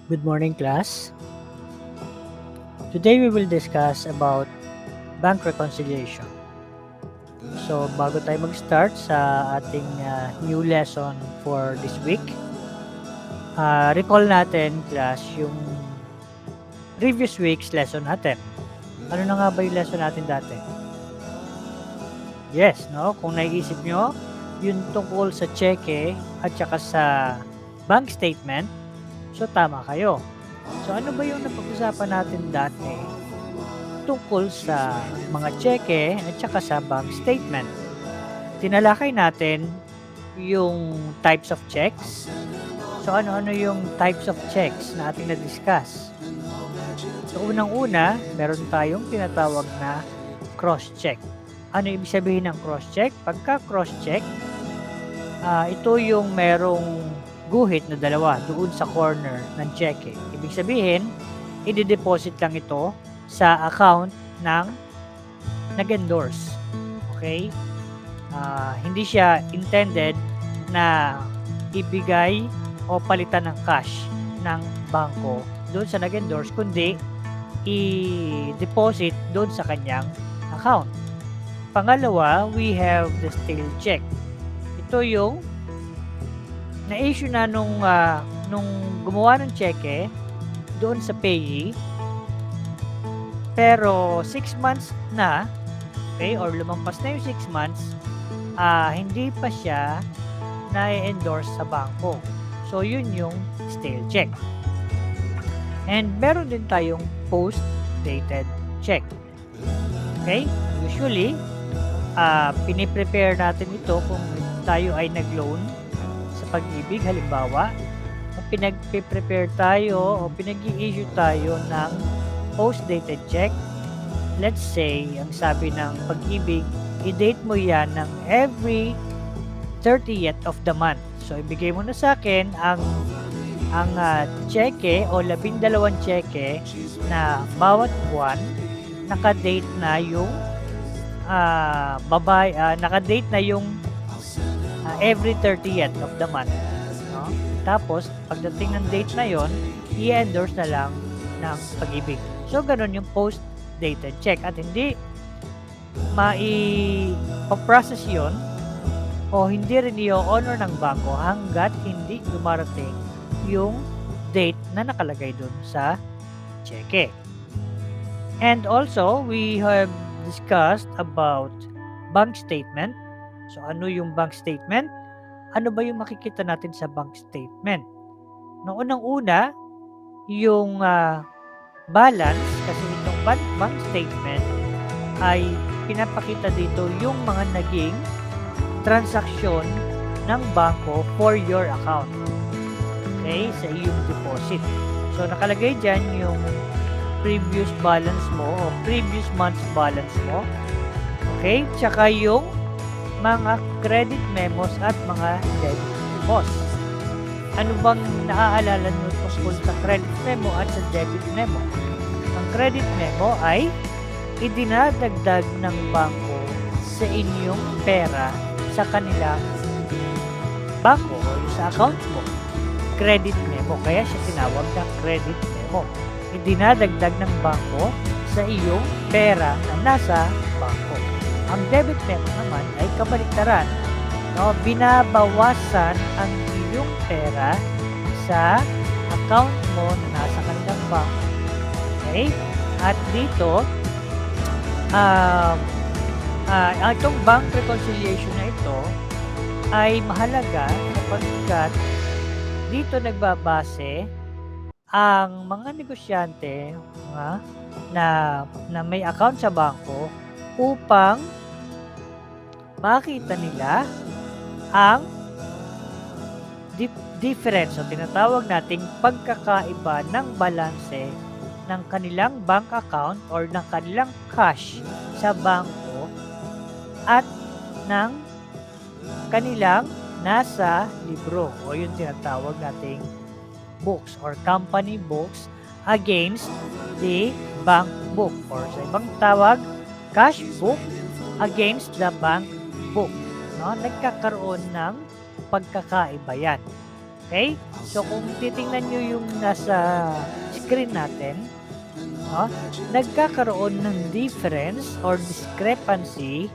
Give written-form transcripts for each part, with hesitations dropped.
Good morning, class. Today we will discuss about bank reconciliation. So, bago tayo mag-start sa ating new lesson for this week, recall natin, class, yung previous week's lesson natin. Ano na nga ba yung lesson natin dati? Yes, no? Kung naiisip nyo, yung tungkol sa cheque at saka sa bank statement, so tama kayo. So, ano ba yung napag-usapan natin dati tungkol sa mga cheque at saka sa bank statement? Tinalakay natin yung types of checks. So, ano-ano yung types of checks na ating na-discuss? So, unang-una, meron tayong tinatawag na cross-check. Ano ibig sabihin ng cross-check? Pagka cross-check, ito yung merong guhit na dalawa doon sa corner ng cheque. Ibig sabihin, i-deposit lang ito sa account ng nag-endorse. Okay? Hindi siya intended na ibigay o palitan ng cash ng bangko doon sa nag-endorse, kundi i-deposit doon sa kanyang account. Pangalawa, we have the stale check. Ito yung na-issue na nung gumawa ng cheque doon sa payee, pero 6 months na, okay, or lumampas na yung 6 months, hindi pa siya na-endorse sa bangko. So, yun yung stale check. And meron din tayong post-dated check. Okay? Usually, piniprepare natin ito kung tayo ay nag-loan sa Pag-ibig. Halimbawa, pinag-prepare tayo o pinag-i-issue tayo ng post-dated check. Let's say, ang sabi ng Pag-ibig, i-date mo yan ng every 30th of the month. So, ibigay mo na sa akin ang cheque o 12 cheque na bawat buwan naka-date na yung naka-date na yung every 30th of the month, no? Tapos pagdating ng date na yon, i-endorse na lang ng Pag-ibig. So ganun yung post-dated check at hindi mai-process yon o hindi rin i-honor ng bangko hanggat hindi dumarating yung date na nakalagay dun sa cheque. And also, we have discussed about bank statement. So, ano yung bank statement? Ano ba yung makikita natin sa bank statement? Noong unang-una, yung balance, kasi itong bank statement ay pinapakita dito yung mga naging transaksyon ng bangko for your account. Okay? Sa iyong deposit. So, nakalagay dyan yung previous balance mo o previous month's balance mo. Okay? Tsaka yung mga credit memos at mga debit memos. Ano bang naaalala nyo tungkol sa credit memo at sa debit memo? Ang credit memo ay idinadagdag ng bangko sa inyong pera sa kanilang bangko o sa account mo. Credit memo. Kaya siya tinawag na credit memo. Idinadagdag ng bangko sa iyong pera na nasa bangko. Ang debit memo naman ay kabaliktaran. No? Binabawasan ang iyong pera sa account mo na nasa kanilang bangko. Okay? At dito, itong bank reconciliation na ito ay mahalaga sapagkat dito nagbabase ang mga negosyante na may account sa bangko upang makita nila ang difference o tinatawag nating pagkakaiba ng balanse ng kanilang bank account or ng kanilang cash sa bangko at ng kanilang nasa libro o yung tinatawag nating books or company books against the bank book or sa ibang tawag, cash book against the bank book. No? Nagkakaroon ng pagkakaiba yan. Okay? So, kung titingnan nyo yung nasa screen natin, nagkakaroon ng difference or discrepancy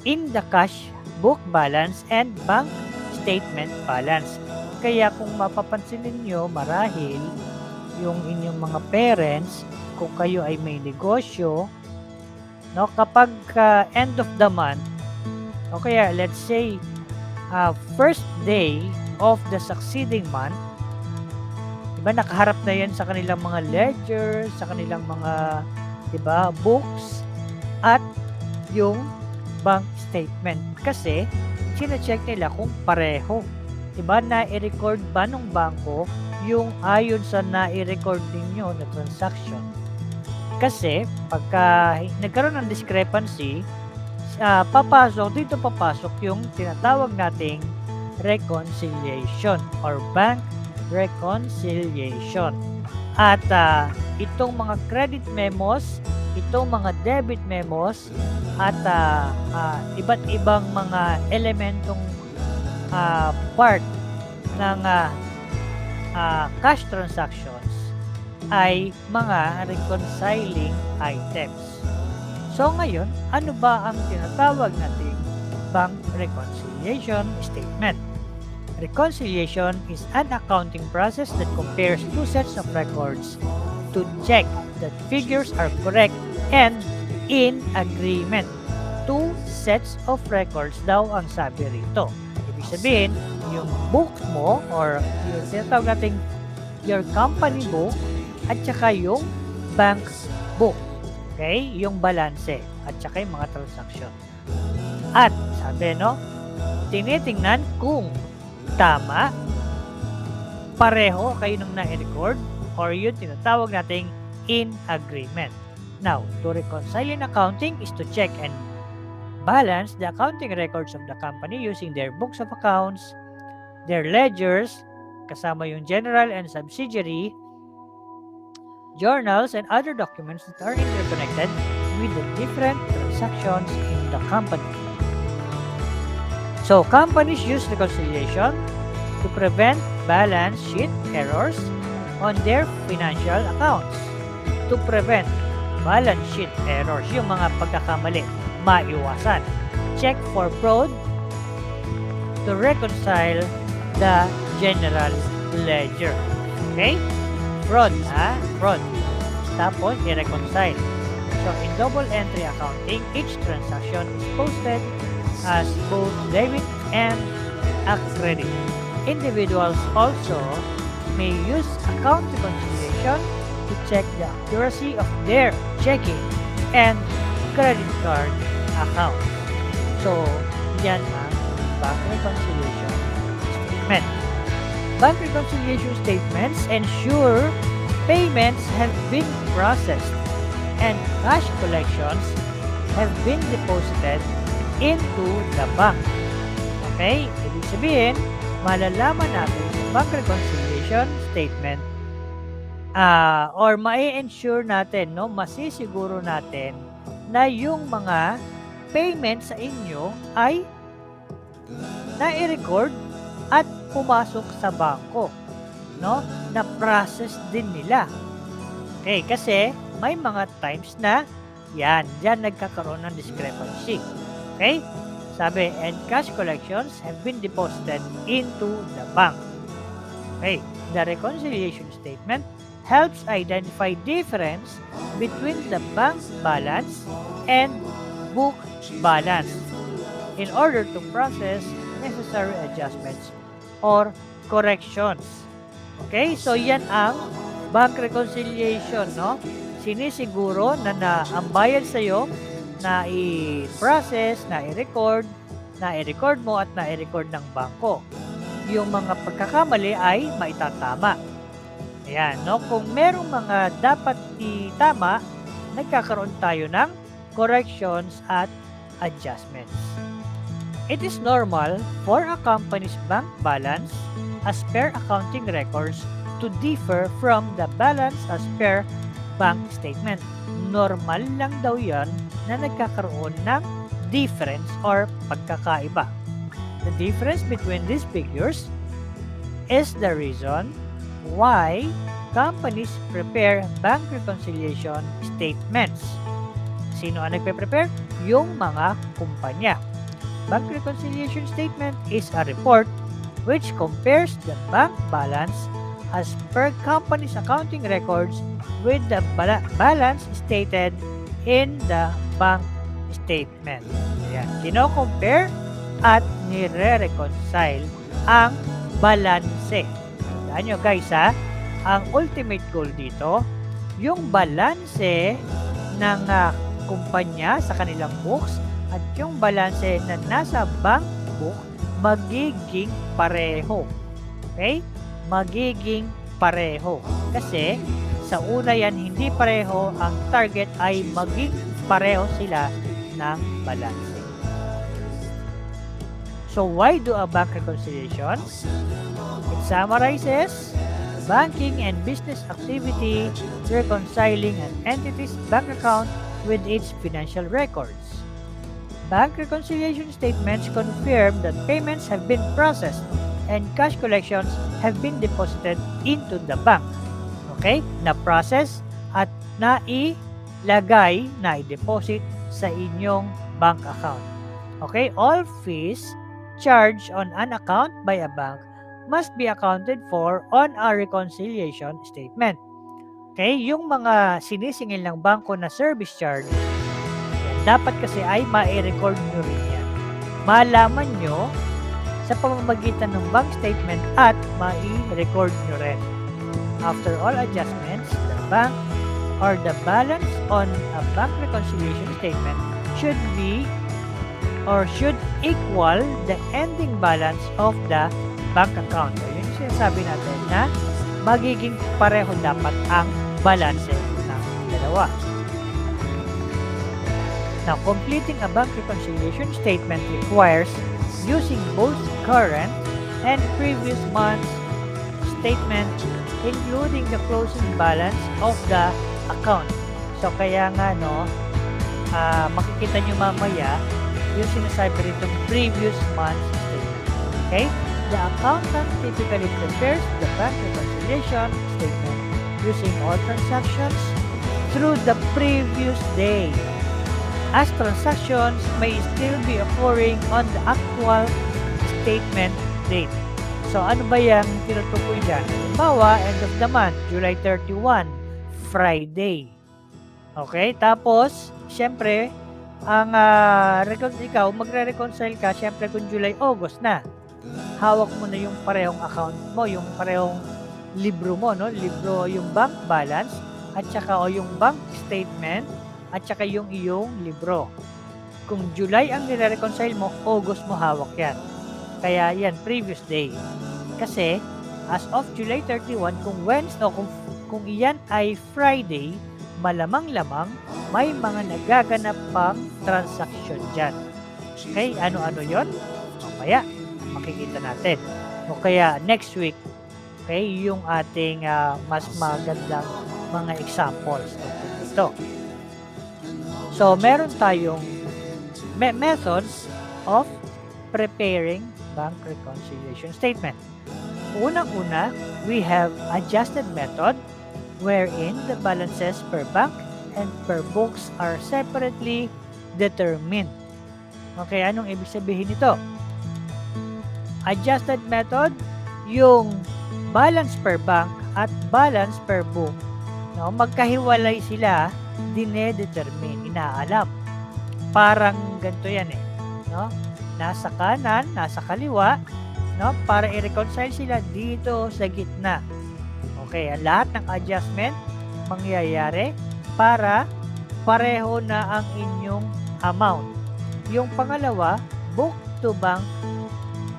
in the cash book balance and bank statement balance. Kaya kung mapapansin ninyo, marahil yung inyong mga parents, kung kayo ay may negosyo, no, kapag end of the month, o kaya let's say first day of the succeeding month, diba, nakaharap na yan sa kanilang mga ledger, sa kanilang mga, diba, books, at yung bank statement. Kasi, sine-check nila kung pareho. Diba, na-record ba nung bangko yung ayon sa na-record ninyo na transaction? Kasi, pagka nagkaroon ng discrepancy, papasok yung tinatawag nating reconciliation or bank reconciliation. At itong mga credit memos, itong mga debit memos, at iba't ibang mga elementong part ng cash transactions ay mga reconciling items. So ngayon, ano ba ang tinatawag nating bank reconciliation statement? Reconciliation is an accounting process that compares two sets of records to check that figures are correct and in agreement. Two sets of records daw ang sabi rito. Ibig sabihin, yung book mo or yung tinatawag nating your company book at saka yung bank book. Okay? Yung balanse at saka yung mga transaction. At sabi, no, tinitingnan kung tama, pareho kayo nung na-record or yun tinatawag nating in agreement. Now, to reconcile in accounting is to check and balance the accounting records of the company using their books of accounts, their ledgers, kasama yung general and subsidiary, journals, and other documents that are interconnected with the different transactions in the company. So, companies use reconciliation to prevent balance sheet errors on their financial accounts. To prevent balance sheet errors, yung mga pagkakamali, maiwasan. Check for fraud to reconcile the general ledger. Okay? Fraud, Fraud. Tapos, i-reconcile. So, in double entry accounting, each transaction is posted as both debit and a credit. Individuals also may use account reconciliation to check the accuracy of their checking and credit card accounts. So, yan ang bank reconciliation statement. Bank reconciliation statements ensure payments have been processed and cash collections have been deposited into the bank. Okay? Ibig sabihin, malalaman natin sa bank reconciliation statement or ma-ensure natin, no, masisiguro natin na yung mga payment sa inyo ay na-record at pumasok sa bangko, no? Na-process din nila. Okay, kasi may mga times na diyan nagkakaroon ng discrepancy. Okay? Sabi, and cash collections have been deposited into the bank. Okay, the reconciliation statement helps identify difference between the bank balance and book balance in order to process necessary adjustments or corrections. Okay, so yan ang bank reconciliation, no? Sinisiguro na ang bayad sa'yo na i-process, na i-record mo at na i-record ng bangko. Yung mga pagkakamali ay maitatama. Ayan, no? Kung merong mga dapat itama, nagkakaroon tayo ng corrections at adjustments. It is normal for a company's bank balance as per accounting records to differ from the balance as per bank statement. Normal lang daw yan na nagkakaroon ng difference or pagkakaiba. The difference between these figures is the reason why companies prepare bank reconciliation statements. Sino ang nagpe-prepare? Yung mga kumpanya. Bank reconciliation statement is a report which compares the bank balance as per company's accounting records with the balance stated in the bank statement. Ayan, kino-compare at nire-reconcile ang balanse. Tandaan nyo guys ang ultimate goal dito, yung balanse ng kumpanya sa kanilang books at yung balanse na nasa bank book magiging pareho. Okay? Magiging pareho. Kasi sa una yan hindi pareho, ang target ay maging pareho sila ng balanse. So why do a bank reconciliation? It summarizes banking and business activity reconciling an entity's bank account with its financial records. Bank reconciliation statements confirm that payments have been processed and cash collections have been deposited into the bank. Okay? Na-process at nailagay, na-deposit sa inyong bank account. Okay? All fees charged on an account by a bank must be accounted for on a reconciliation statement. Okay? Yung mga sinisingil ng bangko na service charge, dapat kasi ay ma-record nyo rin yan. Malaman nyo sa pamamagitan ng bank statement at ma-record nyo rin. After all adjustments, the bank or the balance on a bank reconciliation statement should be or should equal the ending balance of the bank account. So, yun yung sinasabi natin na magiging pareho dapat ang balance ng dalawa. Now, completing a bank reconciliation statement requires using both current and previous month's statement, including the closing balance of the account. So, kaya nga, makikita nyo mamaya yung sinasabi rito previous month's statement. Okay? The accountant typically prepares the bank reconciliation statement using all transactions through the previous day, as transactions may still be occurring on the actual statement date. So, ano ba yung tinutukoy dyan? Halimbawa, end of the month, July 31, Friday. Okay? Tapos, syempre, ang ikaw, magre-reconcile ka, syempre kung July, August na. Hawak mo na yung parehong account mo, yung parehong libro mo, no? Libro, yung bank balance, at saka yung bank statement, at saka yung iyong libro. Kung July ang nire-reconcile mo, August mo hawak yan. Kaya yan, previous day. Kasi, as of July 31, kung Wednesday, kung iyan ay Friday, malamang-lamang may mga nagaganap pang transaction dyan. Okay, ano-ano yon? Mamaya, makikita natin. O kaya, next week, okay, yung ating mas magandang mga examples. Ito. So, meron tayong methods of preparing bank reconciliation statement. Unang-una, we have adjusted method wherein the balances per bank and per books are separately determined. Okay, anong ibig sabihin nito? Adjusted method, yung balance per bank at balance per book, magkahiwalay sila, dinedetermine, inaalam. Parang ganito yan nasa kanan, nasa kaliwa, para i-reconcile sila dito sa gitna. Okay, ang lahat ng adjustment mangyayari para pareho na ang inyong amount. Yung pangalawa, book to bank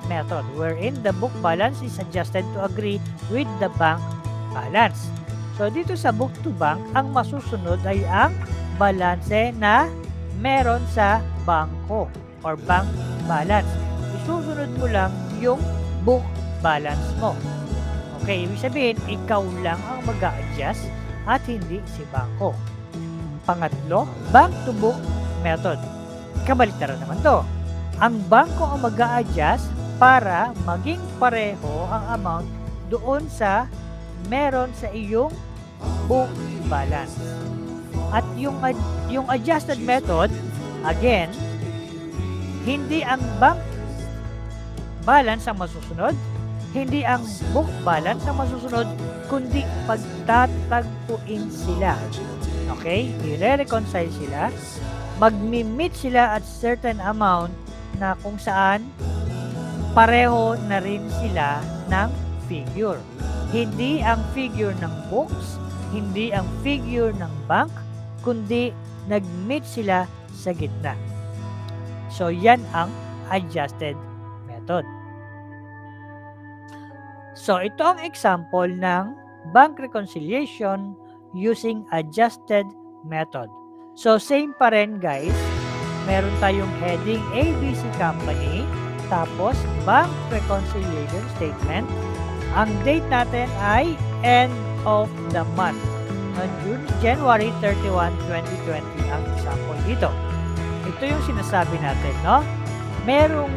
method, wherein the book balance is adjusted to agree with the bank balance. So, dito sa book to bank, ang masusunod ay ang balanse na meron sa bangko or bank balance. Isusunod mo lang yung book balance mo. Okay, ibig sabihin, ikaw lang ang mag-a-adjust at hindi si bangko. Pangatlo, bank to book method. Kabaliktaran naman to. Ang bangko ang mag-a-adjust para maging pareho ang amount doon sa meron sa iyong book balance. At yung adjusted method, again, hindi ang bank balance ang masusunod, hindi ang book balance ang masusunod, kundi pagtatagpuin sila. Okay? I-reconcile sila. Magmi-meet sila at certain amount na kung saan pareho na rin sila ng figure. Hindi ang figure ng books, hindi ang figure ng bank, kundi nag-meet sila sa gitna. So, yan ang adjusted method. So, ito ang example ng bank reconciliation using adjusted method. So, same pa rin guys. Meron tayong heading ABC Company, tapos bank reconciliation statement. Ang date natin ay end of the month. January 31, 2020 ang example dito. Ito yung sinasabi natin, no? Merong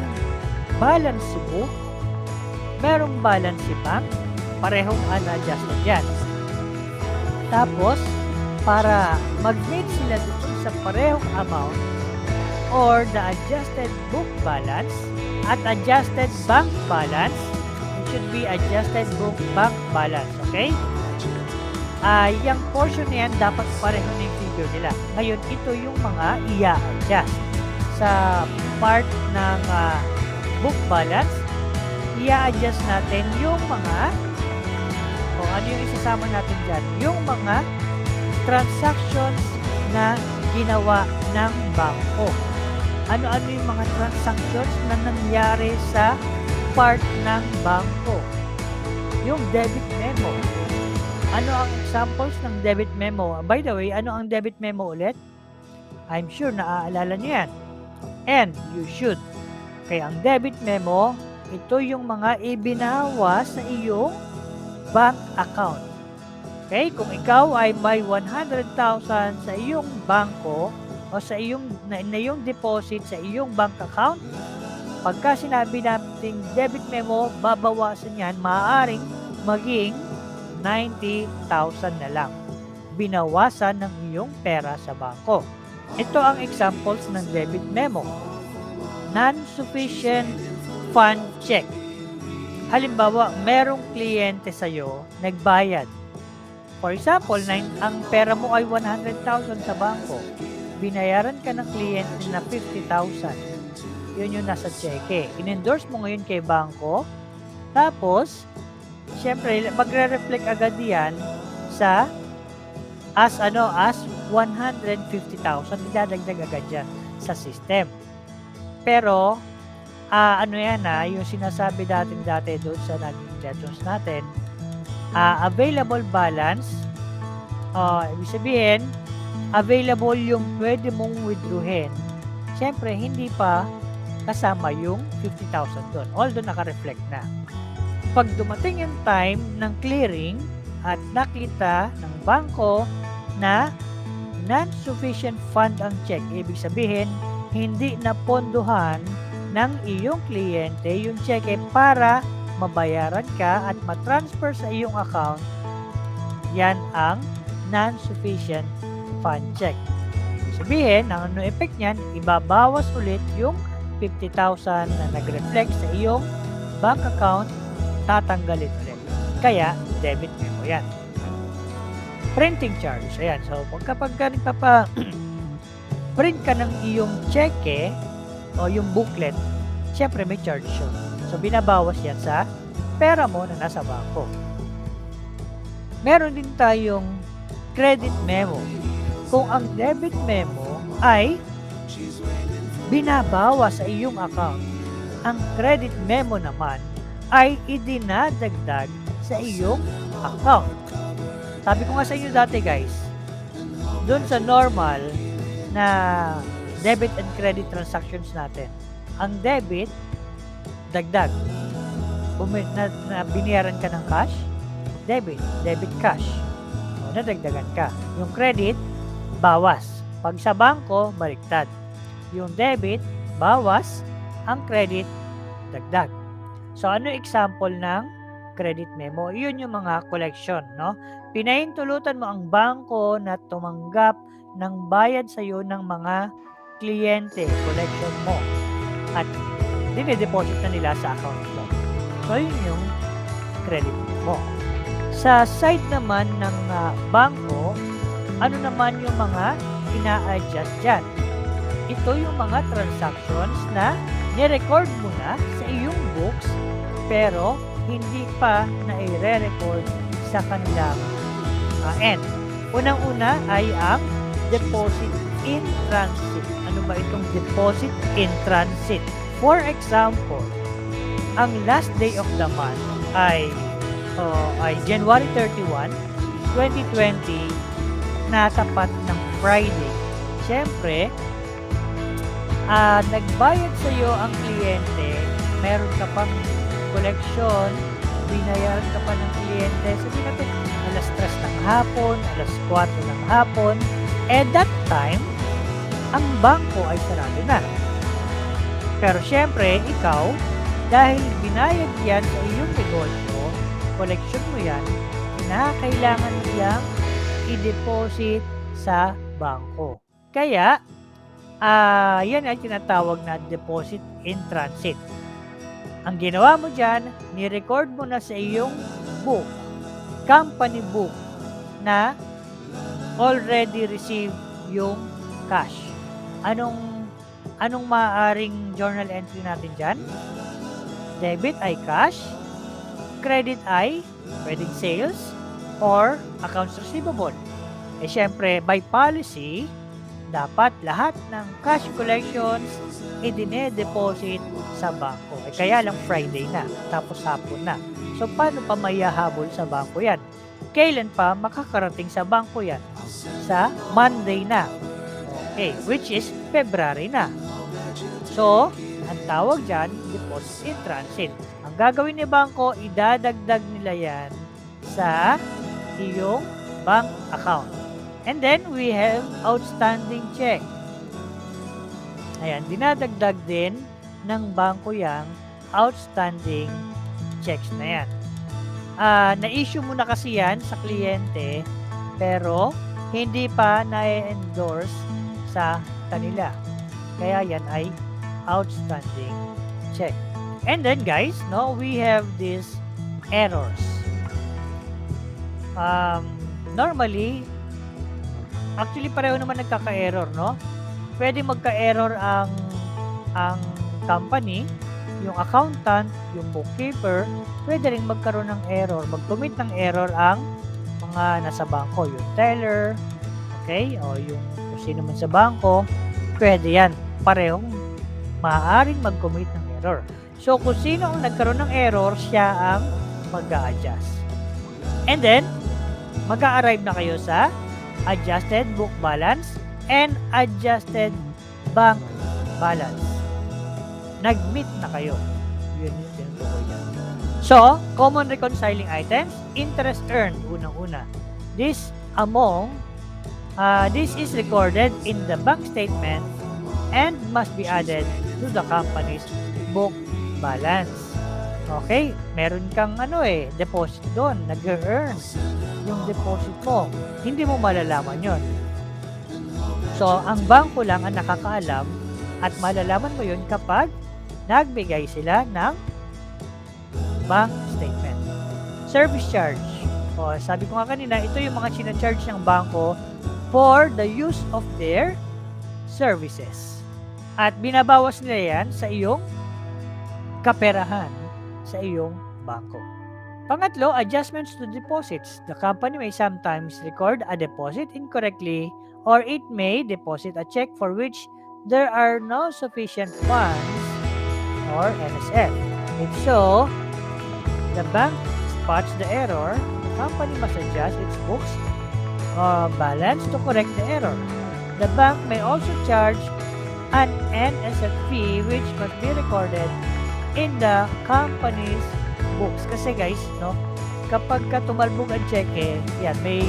balance si book, merong balance si bank, parehong unadjusted yan. Tapos, para mag-meet sila dito sa parehong amount or the adjusted book balance at adjusted bank balance, it should be adjusted book bank balance, okay? Yung portion na yan, dapat pareho na yung figure nila. Ngayon, ito yung mga i-adjust. Sa part ng book balance, i-adjust natin yung mga, ano yung isasama natin dyan? Yung mga transactions na ginawa ng bangko. Ano-ano yung mga transactions na nangyari sa part ng bangko? Yung debit memo. Ano ang examples ng debit memo? By the way, ano ang debit memo ulit? I'm sure naaalala niyo yan. And you should. Kaya ang debit memo, ito yung mga ibinawa sa iyong bank account. Okay, kung ikaw ay may 100,000 sa iyong bangko o sa iyong na iyong deposit sa iyong bank account, pagka sinabi nating debit memo, babawasan yan, maaaring maging 90,000 na lang. Binawasan ng iyong pera sa bangko. Ito ang examples ng debit memo. Non-sufficient fund check. Halimbawa, merong kliyente sa'yo, nagbayad. For example, ang pera mo ay 100,000 sa bangko. Binayaran ka ng kliyente na 50,000. Yun yung nasa cheque. In-endorse mo ngayon kay bangko. Tapos, syempre, magre-reflect agad yan sa as 150,000. Idadagdag agad yan sa system. Pero, yung sinasabi dati doon sa naging lessons natin, available balance, ibig sabihin, available yung pwede mong withdrawin. Siyempre, hindi pa kasama yung 50,000 doon. Although naka-reflect na. Pag dumating yung time ng clearing at nakita ng bangko na non-sufficient fund ang check, ibig sabihin, hindi napondohan ng iyong kliyente yung cheque para mabayaran ka at matransfer sa iyong account, yan ang non-sufficient fund check. Sabihin, ang effect niyan, ibabawas ulit yung 50,000 na nag-reflect sa iyong bank account, tatanggalin ulit. Kaya, debit memo yan. Printing charge. Ayan. So, kapag print ka ng iyong cheque o yung booklet, syempre may charge yun. So, binabawas yan sa pera mo na nasa bangko. Meron din tayong credit memo. Kung ang debit memo ay binabawas sa iyong account, ang credit memo naman ay idinadagdag sa iyong account. Sabi ko nga sa inyo dati guys, doon sa normal na debit and credit transactions natin, ang debit, dagdag. Na binayaran ka ng cash, debit cash. O, nadagdagan ka. Yung credit, bawas. Pag sa bangko, baliktad. Yung debit, bawas. Ang credit, dagdag. So, ano example ng credit memo. Yun yung mga collection, no? Pinahintulutan mo ang bangko na tumanggap ng bayad sa iyo ng mga kliyente, collection mo. At dine-deposit na nila sa account mo. So, yun yung credit mo. Sa side naman ng bangko, ano naman yung mga ina-adjust dyan? Ito yung mga transactions na ni-record mo na sa iyong books pero hindi pa na i-record sa kanilang end. Unang-una ay ang deposit in transit. Ano ba itong deposit in transit? For example, ang last day of the month ay January 31, 2020 na tapat ng Friday. Siyempre, nagbayad sa iyo ang kliyente, meron ka pang collection, binayaran ka pa ng kliyente, sabihin natin, alas 3 ng hapon, alas 4 ng hapon, at that time, ang bangko ay sarado na. Pero syempre, ikaw, dahil binayad yan sa iyong negosyo, collection mo yan, kailangan nilang i-deposit sa bangko. Kaya, yan ay tinatawag na deposit in transit. Ang ginawa mo dyan, ni-record mo na sa iyong book, company book, na already received yung cash. Anong maaaring journal entry natin dyan? Debit ay cash, credit ay pwedeng sales, or accounts receivable. Syempre, by policy, dapat lahat ng cash collections idine-deposit sa bangko. Kaya lang Friday na, tapos hapon na. So, paano pa mayahabol sa bangko yan? Kailan pa makakarating sa bangko yan? Sa Monday na. Okay, which is February na. So, ang tawag dyan, deposit in transit. Ang gagawin ni bangko, idadagdag nila yan sa iyong bank account. And then, we have outstanding check. Ayan, dinadagdag din ng bangko yang outstanding checks na yan. Na-issue mo na kasi yan sa kliyente, pero hindi pa na-endorse sa kanila. Kaya yan ay outstanding check. And then guys, no, we have these errors. Normally, actually pareho naman nagkaka-error, no? Pwede magka-error ang company, yung accountant, yung bookkeeper, pwede rin magkaroon ng error, mag-commit ng error ang mga nasa bangko, yung teller, okay, o yung kung sino man sa bangko, pwede yan. Parehong maaaring mag-commit ng error. So, kung sino ang nagkaroon ng error, siya ang mag-a-adjust. And then, mag-a-arrive na kayo sa adjusted book balance and adjusted bank balance. Nag-meet na kayo. Yun yung tinutukoy yan. So, common reconciling items, interest earned, unang-una. This is recorded in the bank statement and must be added to the company's book balance. Okay? Meron kang deposit doon, nag-earn yung deposit mo. Hindi mo malalaman yon. So, ang bangko lang ang nakakaalam at malalaman mo yun kapag nagbigay sila ng bank statement. Service charge. O, sabi ko nga kanina, ito yung mga sinacharge ng bangko for the use of their services. At binabawas nila yan sa iyong kaperahan sa iyong bangko. Pangatlo, adjustments to deposits. The company may sometimes record a deposit incorrectly or it may deposit a check for which there are no sufficient funds or NSF. If so, the bank spots the error, the company must adjust its books balance to correct the error. The bank may also charge an NSF fee which must be recorded in the company's books. Kasi guys, no, kapag ka tumalbog ang cheque, yan, may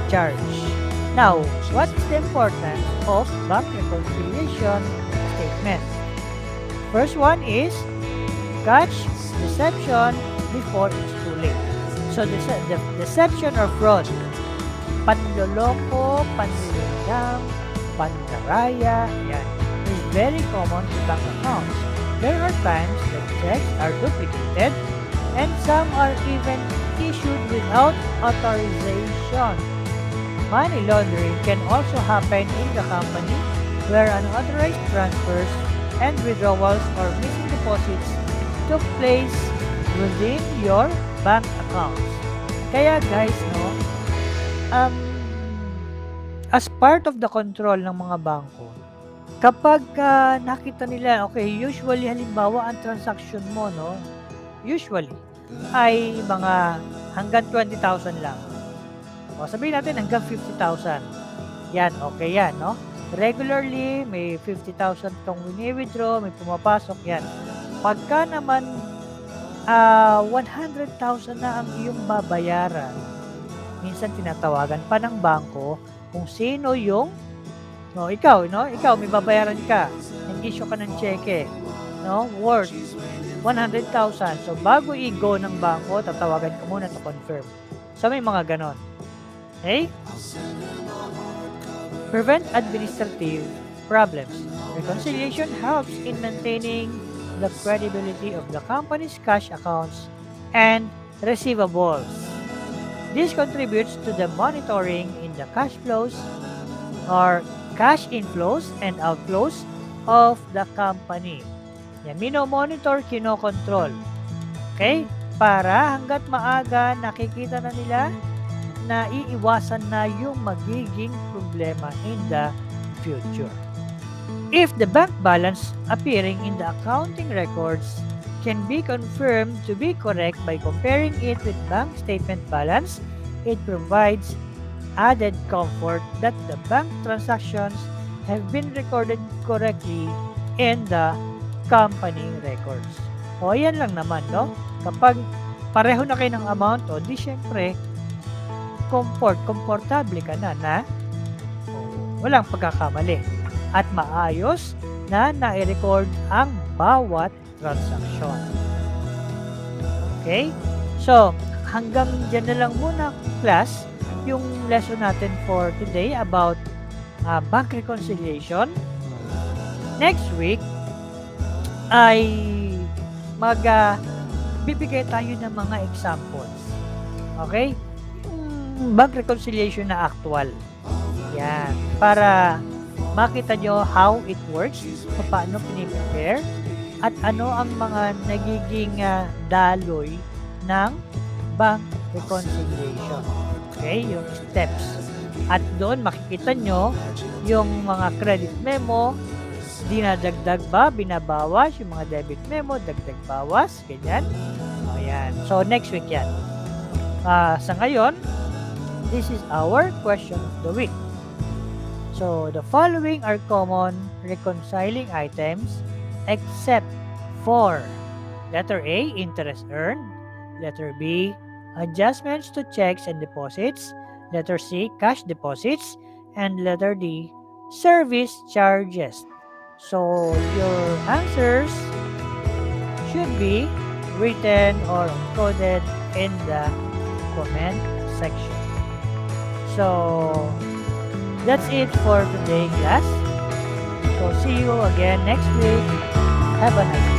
charge. Now, what is the importance of bank reconciliation statement? First one is, cash deception before it's too late. So the deception or fraud, panloloko, panlilinlang, pandaraya, yan, is very common to bank accounts. There are times that checks are duplicated and some are even issued without authorization. Money laundering can also happen in the company where unauthorized transfers and withdrawals or missing deposits took place within your bank accounts. Kaya guys, no, as part of the control ng mga bangko, kapag nakita nila, okay, usually halimbawa ang transaction mo, no, usually ay mga hanggang 20,000 lang. O sabihin natin hanggang 50,000. Yan, okay yan, no? Regularly, may 50,000 kang wini-withdraw, may pumapasok yan. Pagka naman 100,000 na ang iyong babayaran, minsan tinatawagan pa ng bangko kung sino yung ikaw may babayaran ka, nag-issue ka ng cheque, no, worth 100,000. So bago i-go ng bangko, tatawagan ka muna to confirm. So may mga ganon. Okay? Prevent administrative problems. Reconciliation helps in maintaining the credibility of the company's cash accounts and receivables. This contributes to the monitoring in the cash flows or cash inflows and outflows of the company. Yan, mino-monitor, kino-control. Okay? Para hanggat maaga nakikita na nila na iiwasan na yung magiging problema in the future. If the bank balance appearing in the accounting records can be confirmed to be correct by comparing it with bank statement balance, it provides added comfort that the bank transactions have been recorded correctly in the company records. O yan lang naman, no? Kapag pareho na kayo ng amount, o di syempre, komportable ka na walang pagkakamali at maayos na nai-record ang bawat transaction. Okay? So, hanggang dyan na lang muna, class, yung lesson natin for today about bank reconciliation. Next week ay bibigay tayo ng mga examples. Okay? Bank reconciliation na actual. Yan. Para makita nyo how it works, paano piniprepare, at ano ang mga nagiging daloy ng bank reconciliation. Okay? Yung steps. At doon makikita nyo yung mga credit memo, dinadagdag ba, binabawas, yung mga debit memo, dagdag bawas, ganyan. O yan. So, next week yan. Sa ngayon, this is our question of the week. So, the following are common reconciling items except for letter A, interest earned, letter B, adjustments to checks and deposits, letter C, cash deposits, and letter D, service charges. So, your answers should be written or encoded in the comment section. So, that's it for today, class. So, see you again next week. Have a nice day.